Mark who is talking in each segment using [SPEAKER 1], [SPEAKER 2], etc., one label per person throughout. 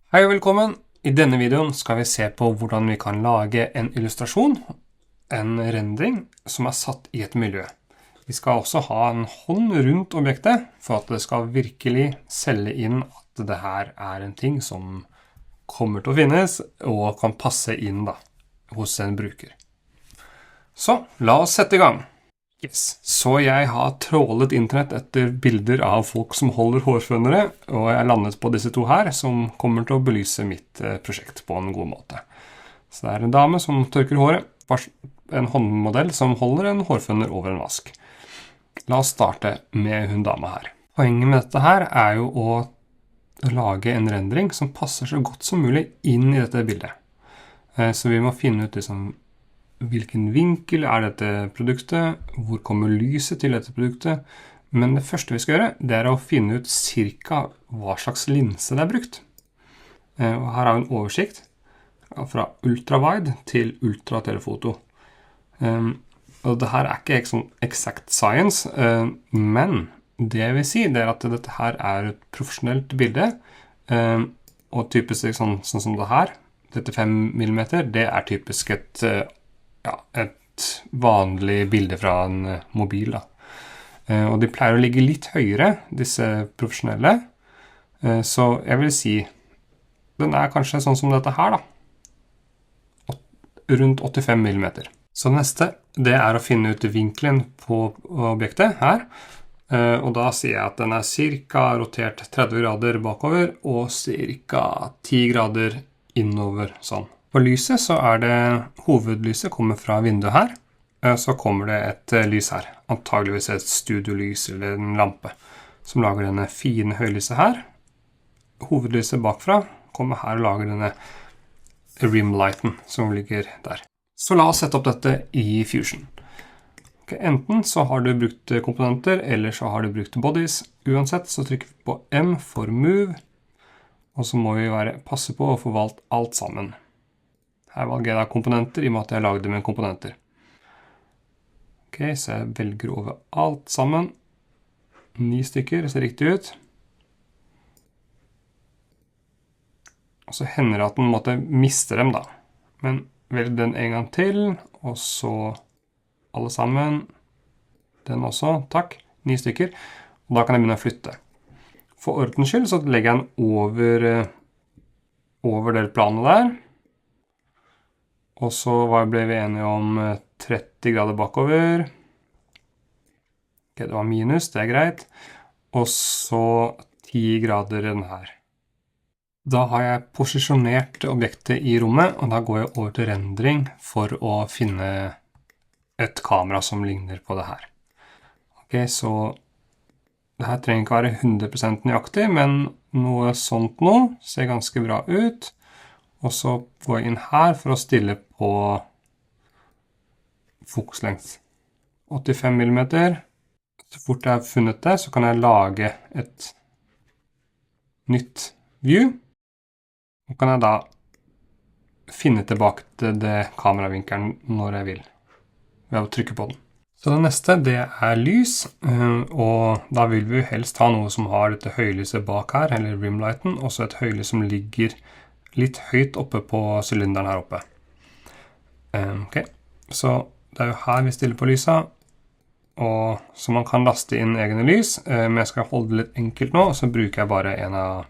[SPEAKER 1] Hei og velkommen! I denne videoen skal vi se på hvordan vi kan lage en illustrasjon, en rendring, som satt i et miljø. Vi skal også ha en hånd rundt objektet, for at det skal virkelig selge inn at det her er en ting som kommer til å finnes, og kan passe inn hos en bruker. Så, la oss sette i gang! Så jeg har trålet internett etter bilder av folk som holder hårfønere, og jeg landet på disse to her, som kommer til å belyse mitt prosjekt på en god måte. Så det er en dame som tørker håret, en håndmodell som holder en hårføner over en vask. La oss starte med hun dame her. Poenget med dette her er jo å lage en rendring som passer så godt som mulig inn i dette bildet. Så vi må finne ut hvilken vinkel er dette produktet, hvor kommer lyset til dette produktet, men det første vi skal gjøre, det er å finne ut cirka hva slags linse det er brukt. Og her har vi en oversikt fra ultrawide til ultratelofoto. Og det her er ikke sånn exact science, men det jeg vil si, det er at dette her er et profesjonelt bilde, og typisk sånn som det her, 35 mm, det er typisk et vanlig bilde fra en mobil. Og de pleier å ligge litt høyere, disse profesjonelle. Så jeg vil si, den er kanskje sånn som dette her rundt 85 mm. Så neste, det er å finne ut vinkelen på objektet her. Og da sier jeg at den er cirka rotert 30 grader bakover, og cirka 10 grader innover sånn. På lyset så er det, hovedlyset kommer fra vinduet her, så kommer det et lys her, antageligvis et studiolys eller en lampe, som lager denne fine høylyset her. Hovedlyset bakfra kommer her og lager denne rimlighten som ligger der. Så la oss sette opp dette i Fusion. Enten så har du brukt komponenter, eller så har du brukt bodies. Uansett så trykker vi på M for Move, og så må vi passe på å få valgt alt sammen. Her valger jeg komponenter, i og med at jeg lagde med komponenter. Så jeg velger over alt sammen. 9 stykker, det ser riktig ut. Og så hender det at den måtte miste dem Men velg den en gang til, og så alle sammen. Den også, takk. 9 stykker. Og da kan jeg begynne å flytte. For ordens skyld så legger jeg den over det planet der. Og så ble vi enige om 30 grader bakover. Det var minus, det er greit. Og så 10 grader den her. Da har jeg posisjonert objektet i rommet, og da går jeg over til rendring for å finne et kamera som ligner på det her. Så det her trenger ikke være 100% nøyaktig, men noe sånt nå ser ganske bra ut. Og så går jeg inn her for å stille på fokuslengt. 85 mm. Så fort jeg har funnet det, så kan jeg lage et nytt view. Og kan jeg da finne tilbake til det kameravinkelen når jeg vil, ved å trykke på den. Så det neste, det er lys, og da vil vi helst ha noe som har dette høylyset bak her, eller rimlighten, og så et høylys som ligger litt høyt oppe på cylinderen her oppe. Så det er jo her vi stiller på lyset, og så man kan laste inn egne lys, men jeg skal holde det litt enkelt nå, så bruker jeg bare en av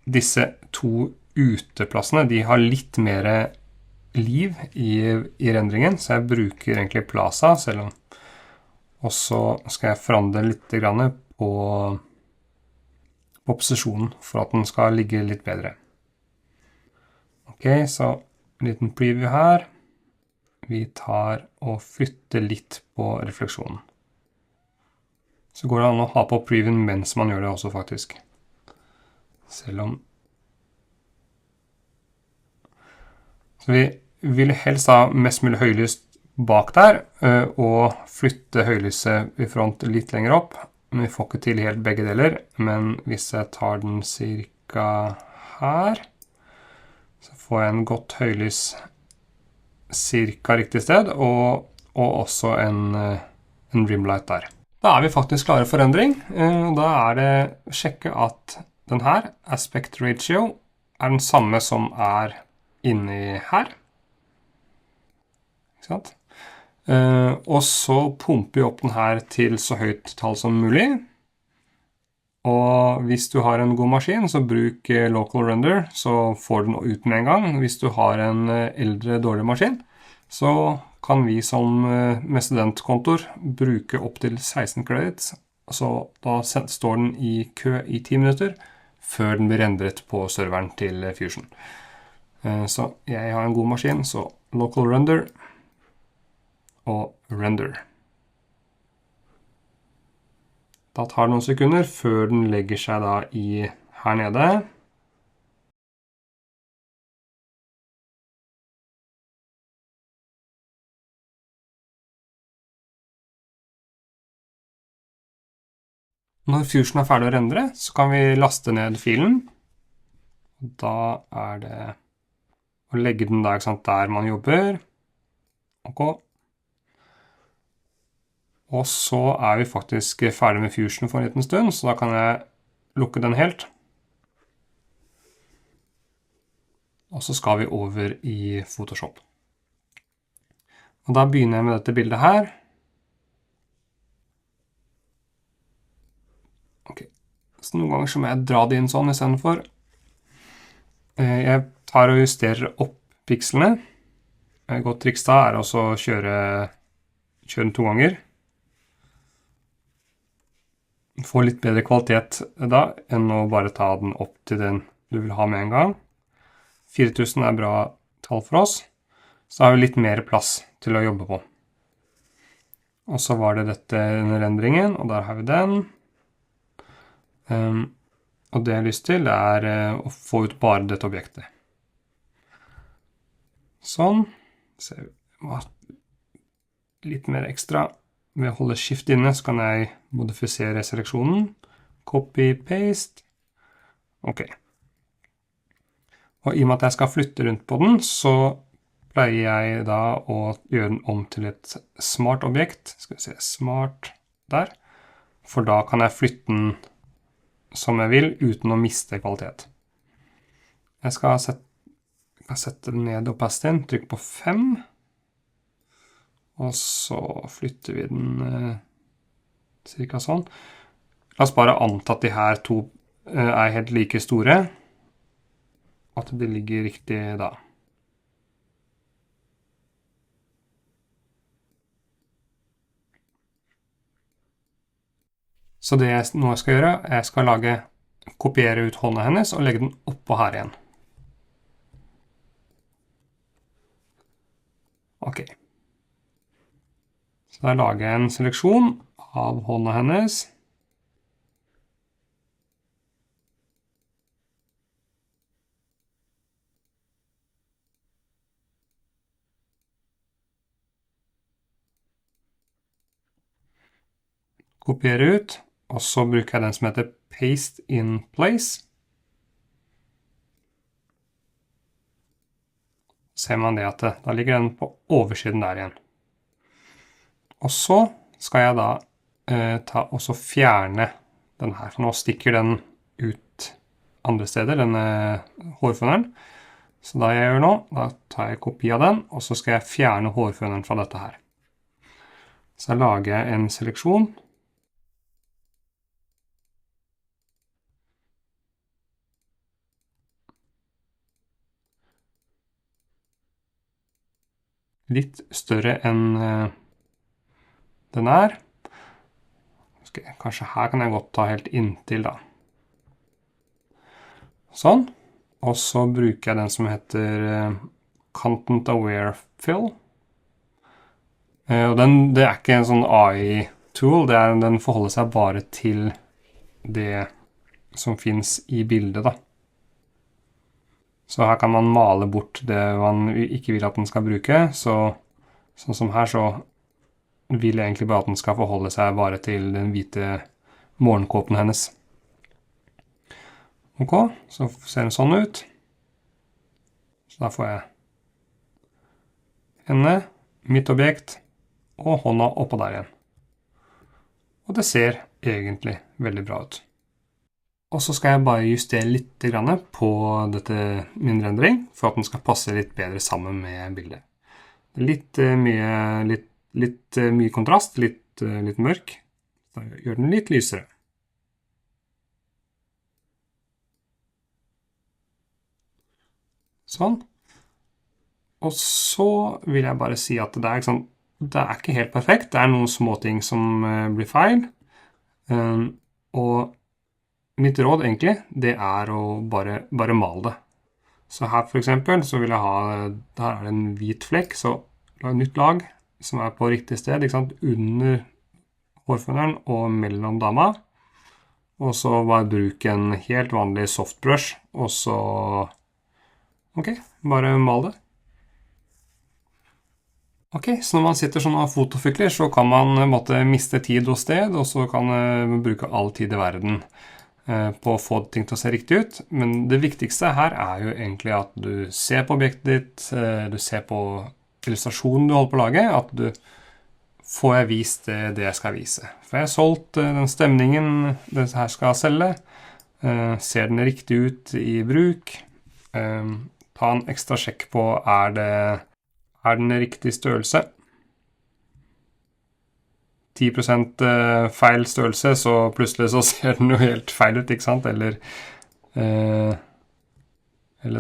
[SPEAKER 1] disse to uteplassene. De har litt mer liv i rendringen, så jeg bruker egentlig Plaza selv om. Og så skal jeg forandre litt grann på posisjonen for at den skal ligge litt bedre. Så en liten preview her. Vi tar og flytter litt på refleksjonen. Så går det an å ha på previewen mens man gjør det også faktisk. Selv om så vi vil helst ha mest mulig høylys bak der, og flytte høylyset i front litt lenger opp. Vi får ikke til helt begge deler, men hvis jeg tar den cirka her, så får jeg en godt høylys cirka riktig sted, og også en rimlight der. Da er vi faktisk klare for endring. Da er det å sjekke at den her, aspect ratio, er den samme som er inni her. Ikke sant? Og så pumper vi opp den her til så høyt tall som mulig. Og hvis du har en god maskin, så bruk local render, så får du den ut med en gang. Hvis du har en eldre, dårlig maskin, så kan vi som med studentkontor bruke opp til 16 credits. Så da står den i kø i 10 minutter, før den blir rendret på serveren til Fusion. Så jeg har en god maskin, så local render og render. Da tar det noen sekunder før den legger seg da i her nede. Når Fusion er ferdig å rendre, så kan vi laste ned filen. Da er det å legge den der, ikke sant, der man jobber. Ok. Og så er vi faktisk ferdig med Fusion for en liten stund, så da kan jeg lukke den helt. Og så skal vi over i Photoshop. Og da begynner jeg med dette bildet her. Ok, så noen ganger så må jeg dra det inn sånn i stedet for. Jeg tar og justerer opp pikslene. Et godt triks da er også å kjøre den 2 ganger. Få litt bedre kvalitet da, enn å bare ta den opp til den du vil ha med en gang. 4000 er bra tall for oss, så har vi litt mer plass til å jobbe på. Og så var det denne rendringen, og der har vi den. Og det jeg har lyst til er å få ut bare dette objektet. Sånn. Så litt mer ekstra. Ved å holde skift inne så kan jeg modifisere seleksjonen. Copy, paste. Ok. Og i og med at jeg skal flytte rundt på den, så pleier jeg da å gjøre den om til et smart objekt. Skal vi se, smart der. For da kan jeg flytte den som jeg vil, uten å miste kvalitet. Jeg skal sette den ned opacityen, trykk på 5. Og så flytter vi den cirka sånn. La oss bare anta at de her to er helt like store. At de ligger riktig da. Så det jeg nå skal gjøre, jeg skal kopiere ut hånda hennes og legge den oppå her igjen. Ok. Så da lager jeg en seleksjon av hånda hennes. Kopiere ut, og så bruker jeg den som heter Paste in Place. Ser man det at da ligger den på oversiden der igjen. Og så skal jeg da også fjerne den her, for nå stikker den ut andre steder, denne hårføneren. Så da jeg gjør nå, da tar jeg kopi av den, og så skal jeg fjerne hårføneren fra dette her. Så jeg lager en seleksjon. Litt større enn den er. Kanskje her kan jeg godt ta helt inntil da. Sånn. Og så bruker jeg den som heter Content Aware Fill. Og det er ikke en sånn AI-tool, den forholder seg bare til det som finnes i bildet da. Så her kan man male bort det man ikke vil at den skal bruke, sånn som her så vil jeg egentlig bare at den skal forholde seg bare til den hvite morgenkåpen hennes. Ok, så ser den sånn ut. Så da får jeg henne, mitt objekt, og hånda oppå der igjen. Og det ser egentlig veldig bra ut. Og så skal jeg bare justere litt grann på dette min rendring, for at den skal passe litt bedre sammen med bildet. Litt mye kontrast, litt mørk. Så gjør den litt lysere. Sånn. Og så vil jeg bare si at det er ikke helt perfekt. Det er noen små ting som blir feil. Og mitt råd egentlig, det er å bare male det. Så her for eksempel, så vil jeg her er det en hvit flekk, så la et nytt lag som er på riktig sted, ikke sant? Under hårføneren og mellom dama. Og så bare bruk en helt vanlig softbrush, og så, ok, bare mal det. Ok, så når man sitter sånn og fotofykler, så kan man miste tid og sted, og så kan man bruke all tid i verden på å få ting til å se riktig ut. Men det viktigste her er jo egentlig at du ser på objektet ditt, du ser på illustrasjonen du holder på å lage, at du får jeg vist det jeg skal vise. For jeg har solgt den stemningen det her skal selge, ser den riktig ut i bruk, ta en ekstra sjekk på er den riktig størrelse. 10% feil størrelse, så plutselig så ser den jo helt feil ut, ikke sant? Eller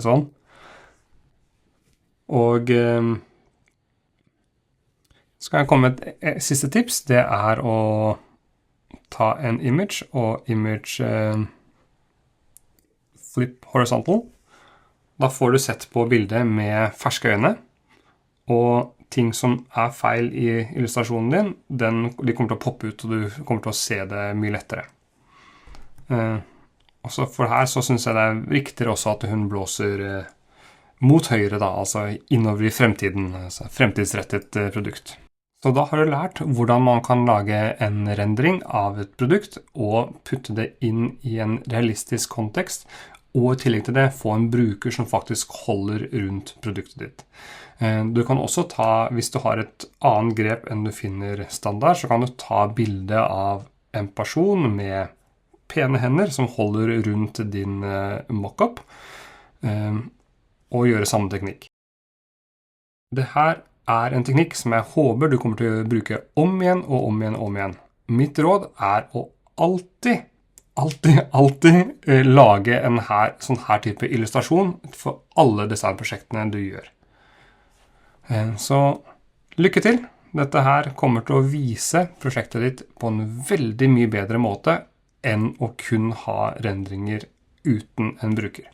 [SPEAKER 1] sånn. Og skal jeg komme med et siste tips, det er å ta en image og image flip horizontal. Da får du sett på bildet med ferske øyne, og ting som er feil i illustrasjonen din, de kommer til å poppe ut, og du kommer til å se det mye lettere. Og så for her så synes jeg det er riktigere også at hun blåser mot høyre da, altså innover i fremtiden, altså fremtidsrettet produkt. Så da har du lært hvordan man kan lage en rendring av et produkt og putte det inn i en realistisk kontekst, og i tillegg til det få en bruker som faktisk holder rundt produktet ditt. Du kan også hvis du har et annet grep enn du finner standard, så kan du ta bilde av en person med pene hender som holder rundt din mockup, og gjøre samme teknikk. Det her er en teknikk som jeg håper du kommer til å bruke om igjen og om igjen og om igjen. Mitt råd er å alltid lage en sånn her type illustrasjon for alle designprosjektene du gjør. Så lykke til! Dette her kommer til å vise prosjektet ditt på en veldig mye bedre måte enn å kun ha rendringer uten en bruker.